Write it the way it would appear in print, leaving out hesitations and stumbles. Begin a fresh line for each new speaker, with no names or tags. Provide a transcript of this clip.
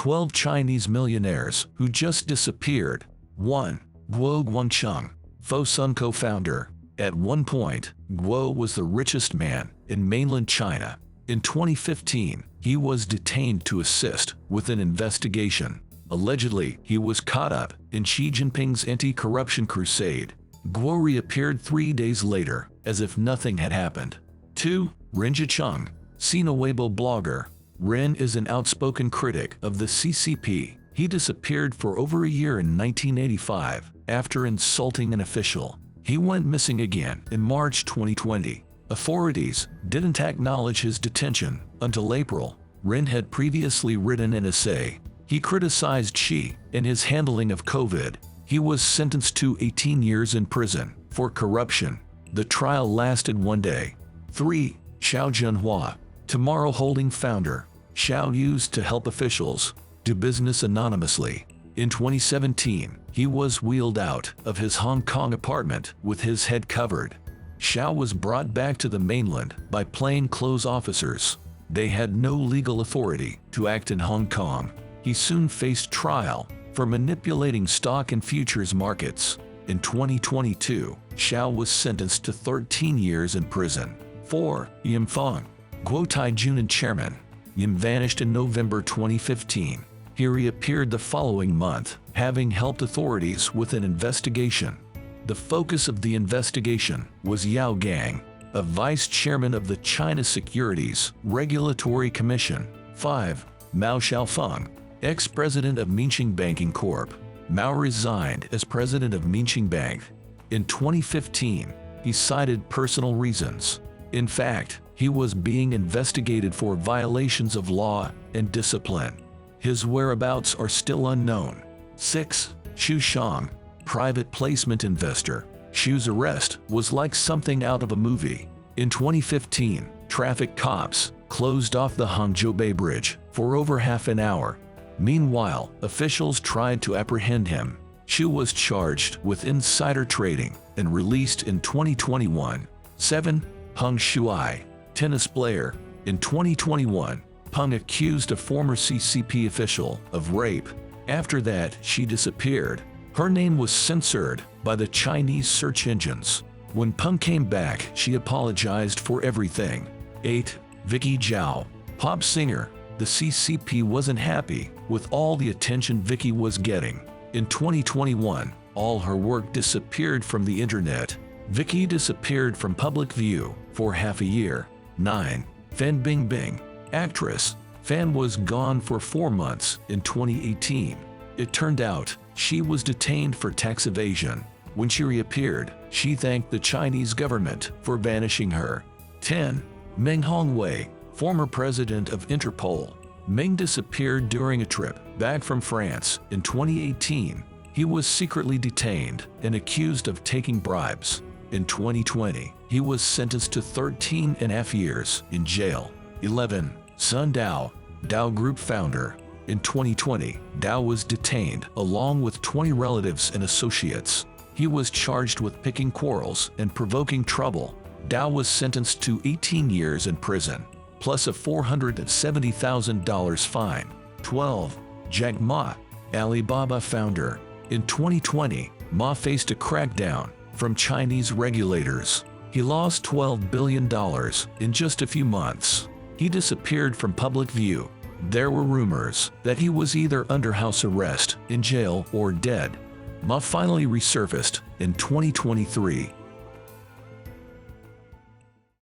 12 Chinese millionaires who just disappeared. 1. Guo Guangcheng, Fosun co-founder. At one point, Guo was the richest man in mainland China. In 2015, he was detained to assist with an investigation. Allegedly, he was caught up in Xi Jinping's anti-corruption crusade. Guo reappeared 3 days later, as if nothing had happened. 2. Ren Zhicheng, Sina Weibo blogger. Ren is an outspoken critic of the CCP. He disappeared for over a year in 1985 after insulting an official. He went missing again in March 2020. Authorities didn't acknowledge his detention until April. Ren had previously written an essay. He criticized Xi and his handling of COVID. He was sentenced to 18 years in prison for corruption. The trial lasted 1 day. 3. Xiao Jianhua, Tomorrow Holding founder. Xiao used to help officials do business anonymously. In 2017, he was wheeled out of his Hong Kong apartment with his head covered. Xiao was brought back to the mainland by plainclothes officers. They had no legal authority to act in Hong Kong. He soon faced trial for manipulating stock and futures markets. In 2022, Xiao was sentenced to 13 years in prison. 4. Yim Feng, Guotai Junan chairman. Yim vanished in November 2015. He reappeared the following month, having helped authorities with an investigation. The focus of the investigation was Yao Gang, a vice chairman of the China Securities Regulatory Commission. 5. Mao Xiaofeng, ex-president of Minqing Banking Corp. Mao resigned as president of Minqing Bank. In 2015, he cited personal reasons. In fact, he was being investigated for violations of law and discipline. His whereabouts are still unknown. 6. Xu Xiang, private placement investor. Xu's arrest was like something out of a movie. In 2015, traffic cops closed off the Hangzhou Bay Bridge for over half an hour. Meanwhile, officials tried to apprehend him. Xu was charged with insider trading and released in 2021. 7. Peng Shuai, tennis player. In 2021, Peng accused a former CCP official of rape. After that, she disappeared. Her name was censored by the Chinese search engines. When Peng came back, she apologized for everything. 8. Vicky Zhao, pop singer. The CCP wasn't happy with all the attention Vicky was getting. In 2021, all her work disappeared from the internet. Vicky disappeared from public view for half a year. 9. Fan Bingbing, actress. Fan was gone for 4 months in 2018. It turned out she was detained for tax evasion. When she reappeared, she thanked the Chinese government for vanishing her. 10. Meng Hongwei, former president of Interpol. Meng disappeared during a trip back from France in 2018. He was secretly detained and accused of taking bribes. In 2020, he was sentenced to 13.5 years in jail. 11. Sun Dawu, Dawu Group founder. In 2020, Dawu was detained along with 20 relatives and associates. He was charged with picking quarrels and provoking trouble. Dawu was sentenced to 18 years in prison, plus a $470,000 fine. 12. Jack Ma, Alibaba founder. In 2020, Ma faced a crackdown from Chinese regulators. He lost $12 billion in just a few months. He disappeared from public view. There were rumors that he was either under house arrest, in jail, or dead. Ma finally resurfaced in 2023